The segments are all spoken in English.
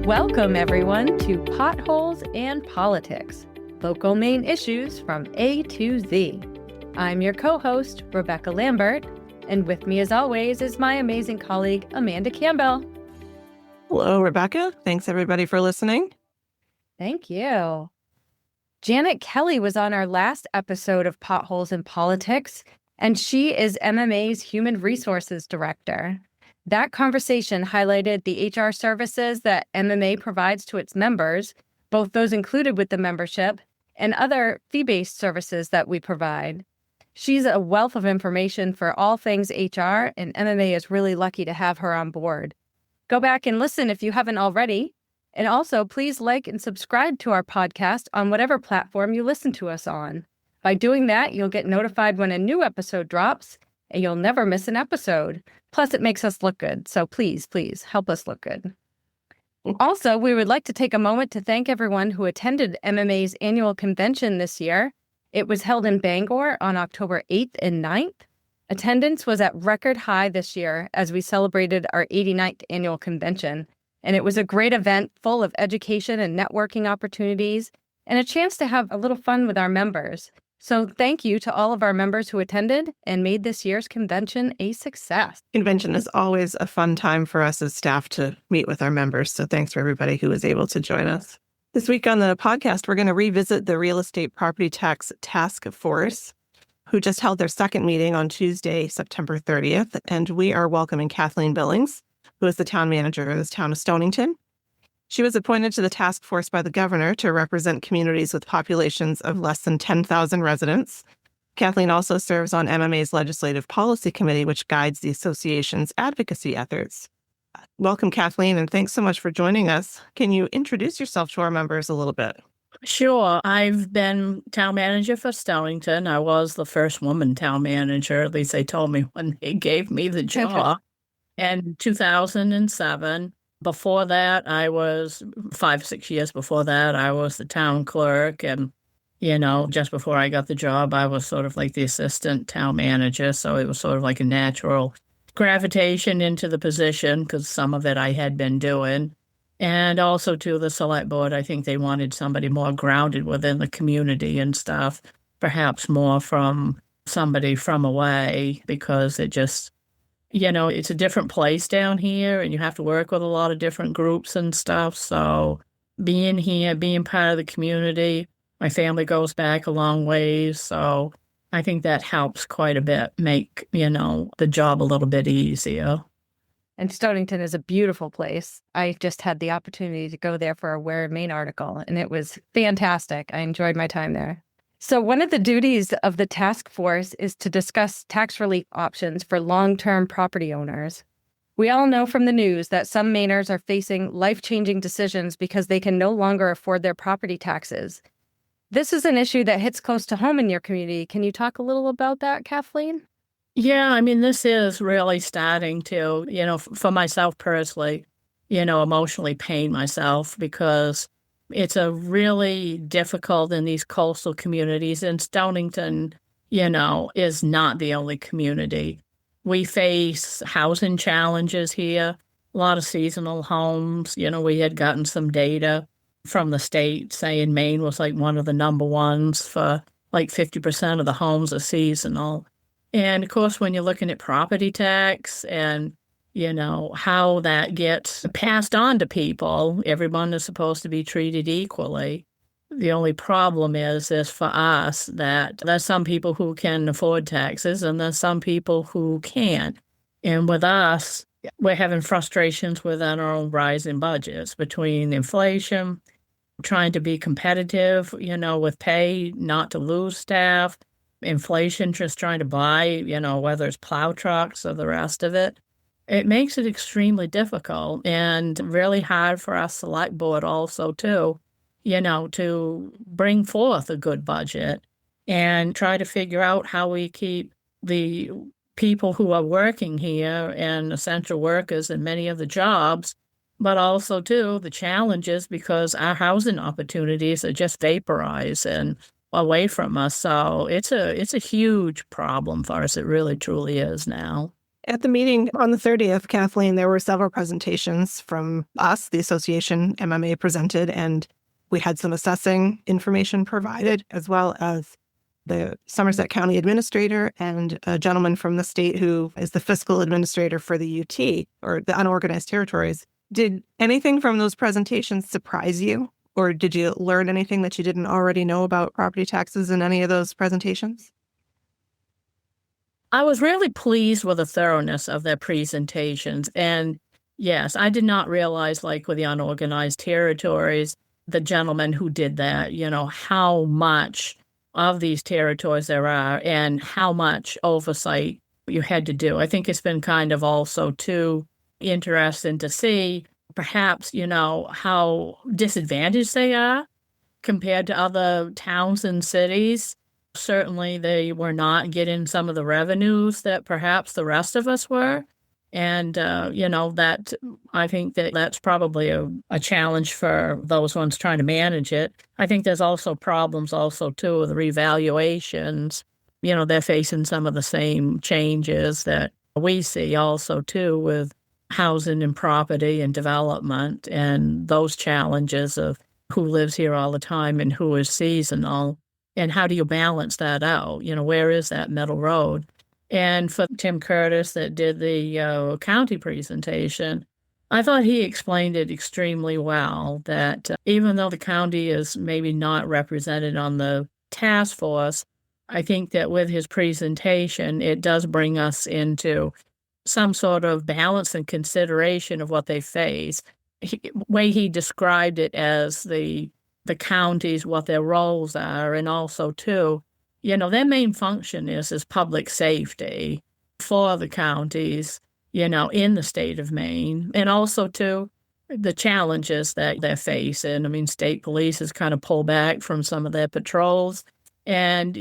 Welcome, everyone, to Potholes and Politics, local Maine issues from A to Z. I'm your co-host, Rebecca Lambert, and with me, as always, is my amazing colleague, Amanda Campbell. Hello, Rebecca. Thanks, everybody, for listening. Thank you. Janet Kelly was on our last episode of Potholes and Politics, and she is MMA's Human Resources Director. That conversation highlighted the HR services that MMA provides to its members, both those included with the membership and other fee-based services that we provide. She's a wealth of information for all things HR, and MMA is really lucky to have her on board. Go back and listen if you haven't already. And also, please like and subscribe to our podcast on whatever platform you listen to us on. By doing that, you'll get notified when a new episode drops, and you'll never miss an episode. Plus, it makes us look good. So please help us look good. Also, we would like to take a moment to thank everyone who attended MMA's annual convention this year. It was held in Bangor on October 8th and 9th. Attendance was at record high this year as we celebrated our 89th annual convention. And it was a great event full of education and networking opportunities and a chance to have a little fun with our members. So thank you to all of our members who attended and made this year's convention a success. Convention is always a fun time for us as staff to meet with our members. So thanks for everybody who was able to join us. This week on the podcast, we're going to revisit the Real Estate Property Tax Task Force, who just held their second meeting on Tuesday, September 30th. And we are welcoming Kathleen Billings, who is the town manager of the town of Stonington. She was appointed to the task force by the governor to represent communities with populations of less than 10,000 residents. Kathleen also serves on MMA's Legislative Policy Committee, which guides the association's advocacy efforts. Welcome, Kathleen, and thanks so much for joining us. Can you introduce yourself to our members a little bit? Sure. I've been town manager for Stonington. I was the first woman town manager, at least they told me when they gave me the job, in 2007. Before that, I was 5-6 years before that, I was the town clerk. And, just before I got the job, I was sort of like the assistant town manager. So it was sort of like a natural gravitation into the position because some of it I had been doing. And also to the select board, I think they wanted somebody more grounded within the community and stuff, perhaps more from somebody from away because it just, it's a different place down here and you have to work with a lot of different groups and stuff. So being here, being part of the community, my family goes back a long ways. So I think that helps quite a bit make, the job a little bit easier. And Stonington is a beautiful place. I just had the opportunity to go there for a Where in Maine article, and it was fantastic. I enjoyed my time there. So one of the duties of the task force is to discuss tax relief options for long-term property owners. We all know from the news that some Mainers are facing life-changing decisions because they can no longer afford their property taxes. This is an issue that hits close to home in your community. Can you talk a little about that, Kathleen? Yeah, this is really starting to, for myself personally, emotionally pain myself because it's a really difficult in these coastal communities. And Stonington, is not the only community. We face housing challenges here, a lot of seasonal homes. We had gotten some data from the state saying Maine was like one of the number ones for like 50% of the homes are seasonal. And of course, when you're looking at property tax and, how that gets passed on to people, everyone is supposed to be treated equally. The only problem is for us that there's some people who can afford taxes and there's some people who can't. And with us, we're having frustrations with our own rising budgets between inflation, trying to be competitive, with pay, not to lose staff, inflation, just trying to buy, whether it's plow trucks or the rest of it. It makes it extremely difficult and really hard for our select board also too, to bring forth a good budget and try to figure out how we keep the people who are working here and essential workers in many of the jobs, but also too the challenges because our housing opportunities are just vaporized and away from us. So it's a huge problem for us. It really truly is now. At the meeting on the 30th, Kathleen, there were several presentations from us, the association. MMA presented, and we had some assessing information provided, as well as the Somerset County Administrator and a gentleman from the state who is the fiscal administrator for the UT, or the unorganized territories. Did anything from those presentations surprise you? Or did you learn anything that you didn't already know about property taxes in any of those presentations? I was really pleased with the thoroughness of their presentations. And yes, I did not realize, like with the unorganized territories, the gentleman who did that, how much of these territories there are and how much oversight you had to do. I think it's been kind of also too interesting to see perhaps, how disadvantaged they are compared to other towns and cities. Certainly, they were not getting some of the revenues that perhaps the rest of us were. And, that I think that that's probably a challenge for those ones trying to manage it. I think there's also problems also, too, with revaluations. They're facing some of the same changes that we see also, too, with housing and property and development and those challenges of who lives here all the time and who is seasonal. And how do you balance that out? Where is that middle road? And for Tim Curtis that did the county presentation, I thought he explained it extremely well, that even though the county is maybe not represented on the task force, I think that with his presentation, it does bring us into some sort of balance and consideration of what they face. Way he described it as the counties, what their roles are, and also, too, their main function is public safety for the counties, in the state of Maine, and also, too, the challenges that they're facing. I mean, state police has kind of pulled back from some of their patrols, and,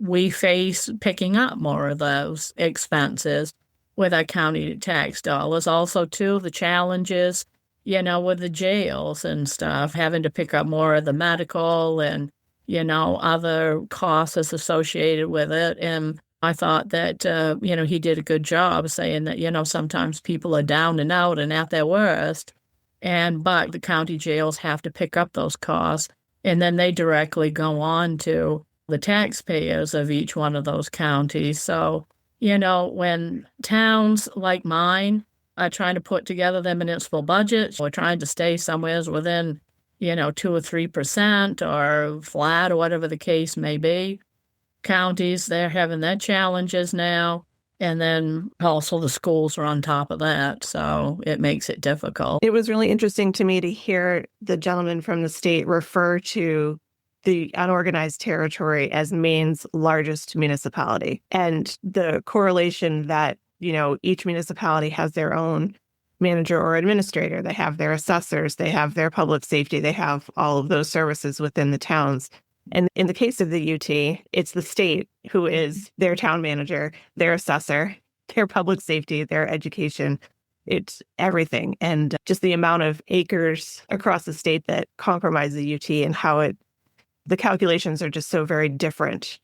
we face picking up more of those expenses with our county tax dollars. Also, too, the challenges with the jails and stuff, having to pick up more of the medical and, other costs associated with it. And I thought that, he did a good job saying that, sometimes people are down and out and at their worst. But the county jails have to pick up those costs. And then they directly go on to the taxpayers of each one of those counties. So, when towns like mine are trying to put together their municipal budgets or trying to stay somewhere within, 2 or 3% or flat or whatever the case may be. Counties, they're having their challenges now. And then also the schools are on top of that. So it makes it difficult. It was really interesting to me to hear the gentleman from the state refer to the unorganized territory as Maine's largest municipality, and the correlation that each municipality has their own manager or administrator. They have their assessors, they have their public safety, they have all of those services within the towns. And in the case of the UT, it's the state who is their town manager, their assessor, their public safety, their education. It's everything. And just the amount of acres across the state that comprise the UT and how the calculations are just so very different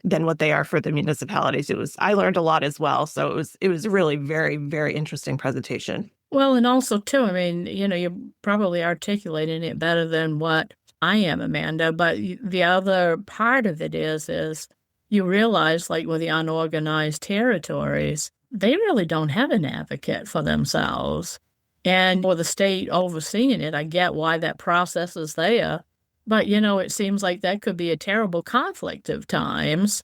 than what they are for the municipalities. I learned a lot as well. So it was really very, very interesting presentation. Well, and also too, I mean, you're probably articulating it better than what I am, Amanda. But the other part of it is you realize, like with the unorganized territories, they really don't have an advocate for themselves. And with the state overseeing it, I get why that process is there. But, it seems like that could be a terrible conflict of times.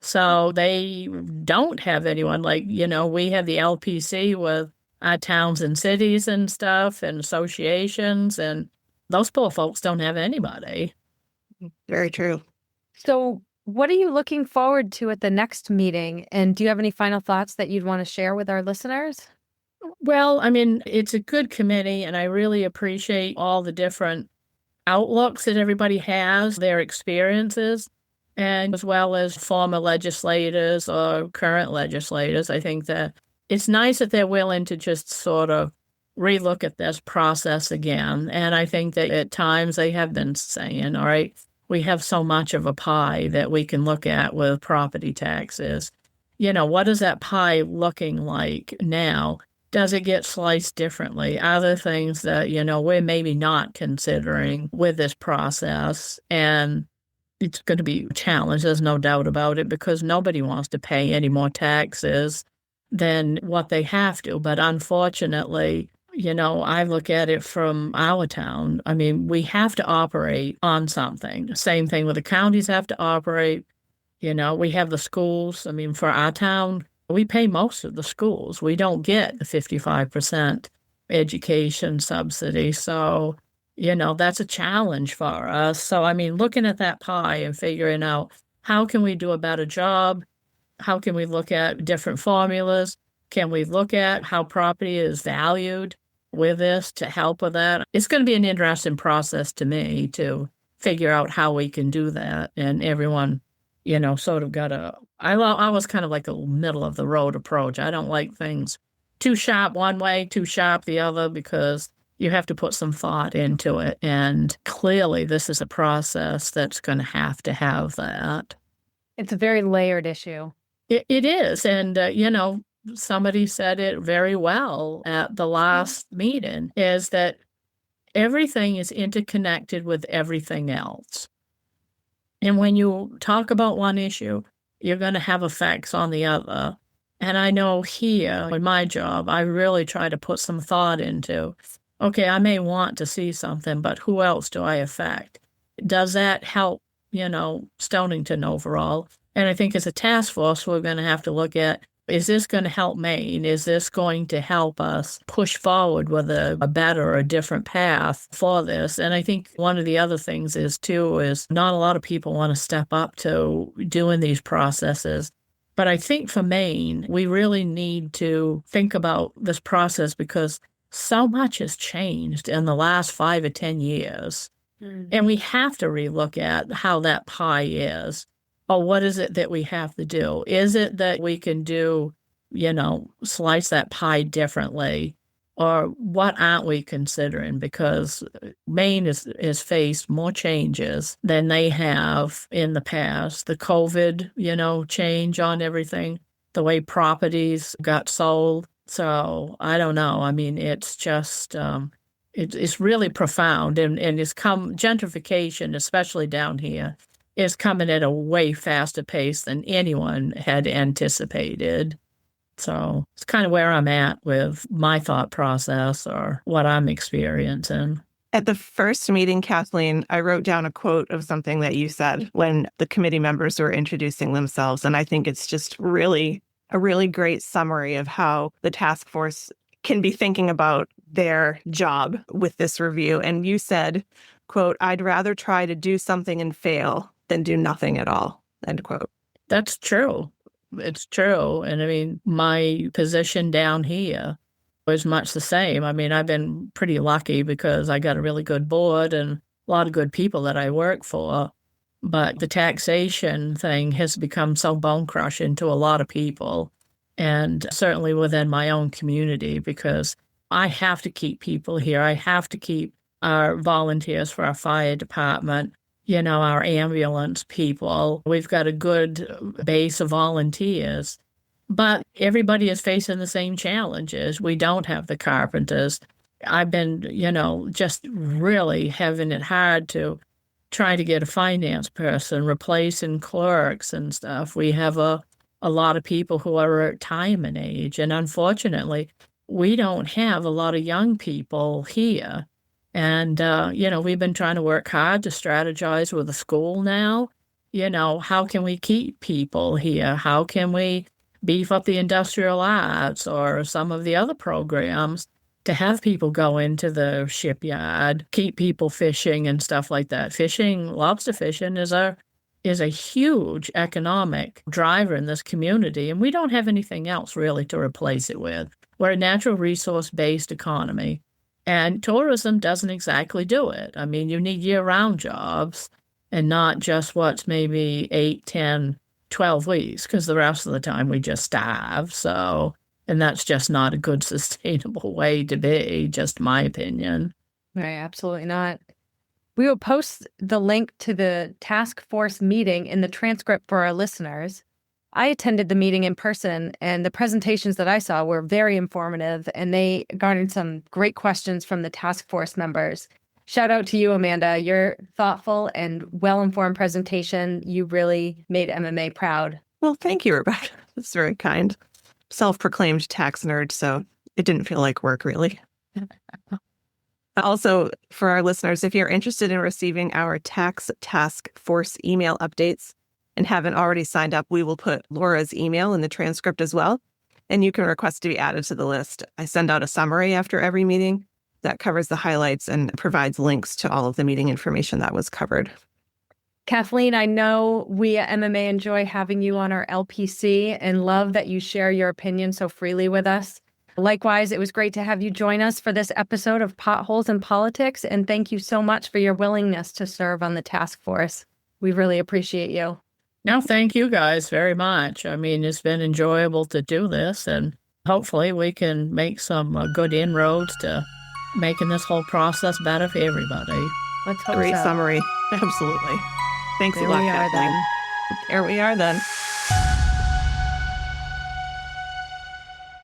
So they don't have anyone like, we have the LPC with our towns and cities and stuff and associations, and those poor folks don't have anybody. Very true. So what are you looking forward to at the next meeting? And do you have any final thoughts that you'd want to share with our listeners? Well, I mean, it's a good committee, and I really appreciate all the different outlooks that everybody has, their experiences, and as well as former legislators or current legislators. I think that it's nice that they're willing to just sort of relook at this process again. And I think that at times they have been saying, all right, we have so much of a pie that we can look at with property taxes. what is that pie looking like now? Does it get sliced differently? Are there things that, we're maybe not considering with this process? And it's going to be a challenge. There's no doubt about it, because nobody wants to pay any more taxes than what they have to. But unfortunately, I look at it from our town. I mean, we have to operate on something. Same thing with the counties have to operate. We have the schools. I mean, for our town, we pay most of the schools. We don't get the 55% education subsidy. So, that's a challenge for us. So, I mean, looking at that pie and figuring out how can we do a better job? How can we look at different formulas? Can we look at how property is valued with this to help with that? It's going to be an interesting process to me to figure out how we can do that. And everyone, sort of I was kind of like a middle of the road approach. I don't like things too sharp one way, too sharp the other, because you have to put some thought into it. And clearly this is a process that's going to have that. It's a very layered issue. It is. And, somebody said it very well at the last meeting, is that everything is interconnected with everything else. And when you talk about one issue, you're going to have effects on the other. And I know here in my job, I really try to put some thought into, okay, I may want to see something, but who else do I affect? Does that help, Stonington overall? And I think as a task force, we're going to have to look at, is this going to help Maine? Is this going to help us push forward with a better or a different path for this? And I think one of the other things is not a lot of people want to step up to doing these processes. But I think for Maine, we really need to think about this process, because so much has changed in the last 5 or 10 years. And we have to relook at how that pie is. Or what is it that we have to do? Is it that we can do, slice that pie differently? Or what aren't we considering? Because Maine has faced more changes than they have in the past. The COVID, change on everything, the way properties got sold. So I don't know. I mean, it's just, it's really profound. And it's gentrification, especially down here, is coming at a way faster pace than anyone had anticipated. So it's kind of where I'm at with my thought process or what I'm experiencing. At the first meeting, Kathleen, I wrote down a quote of something that you said when the committee members were introducing themselves. And I think it's just a really great summary of how the task force can be thinking about their job with this review. And you said, quote, "I'd rather try to do something and fail than do nothing at all," end quote. That's true. It's true. And I mean, my position down here was much the same. I mean, I've been pretty lucky because I got a really good board and a lot of good people that I work for. But the taxation thing has become so bone crushing to a lot of people, and certainly within my own community, because I have to keep people here. I have to keep our volunteers for our fire department, our ambulance people. We've got a good base of volunteers, but everybody is facing the same challenges. We don't have the carpenters. I've been, just really having it hard to try to get a finance person, replacing clerks and stuff. We have a lot of people who are retirement age, and unfortunately, we don't have a lot of young people here. And, we've been trying to work hard to strategize with the school now. How can we keep people here? How can we beef up the industrial arts or some of the other programs to have people go into the shipyard, keep people fishing and stuff like that? Fishing, lobster fishing is a huge economic driver in this community, and we don't have anything else really to replace it with. We're a natural resource-based economy. And tourism doesn't exactly do it. I mean, you need year-round jobs and not just what's maybe 8, 10, 12 weeks, because the rest of the time we just starve. So, and that's just not a good, sustainable way to be, just my opinion. Right, absolutely not. We will post the link to the task force meeting in the transcript for our listeners. I attended the meeting in person, and the presentations that I saw were very informative, and they garnered some great questions from the task force members. Shout out to you, Amanda. Your thoughtful and well-informed presentation, you really made MMA proud. Well, thank you, Rebecca. That's very kind. Self-proclaimed tax nerd, so it didn't feel like work, really. Also, for our listeners, if you're interested in receiving our tax task force email updates and haven't already signed up, we will put Laura's email in the transcript as well, and you can request to be added to the list. I send out a summary after every meeting that covers the highlights and provides links to all of the meeting information that was covered. Kathleen, I know we at MMA enjoy having you on our LPC and love that you share your opinion so freely with us. Likewise, it was great to have you join us for this episode of Potholes in Politics, and thank you so much for your willingness to serve on the task force. We really appreciate you. No, thank you guys very much. I mean, it's been enjoyable to do this, and hopefully we can make some good inroads to making this whole process better for everybody. Let's hope Great so. summary. Absolutely. Thanks There a lot, we are Kathleen. then. There we are then.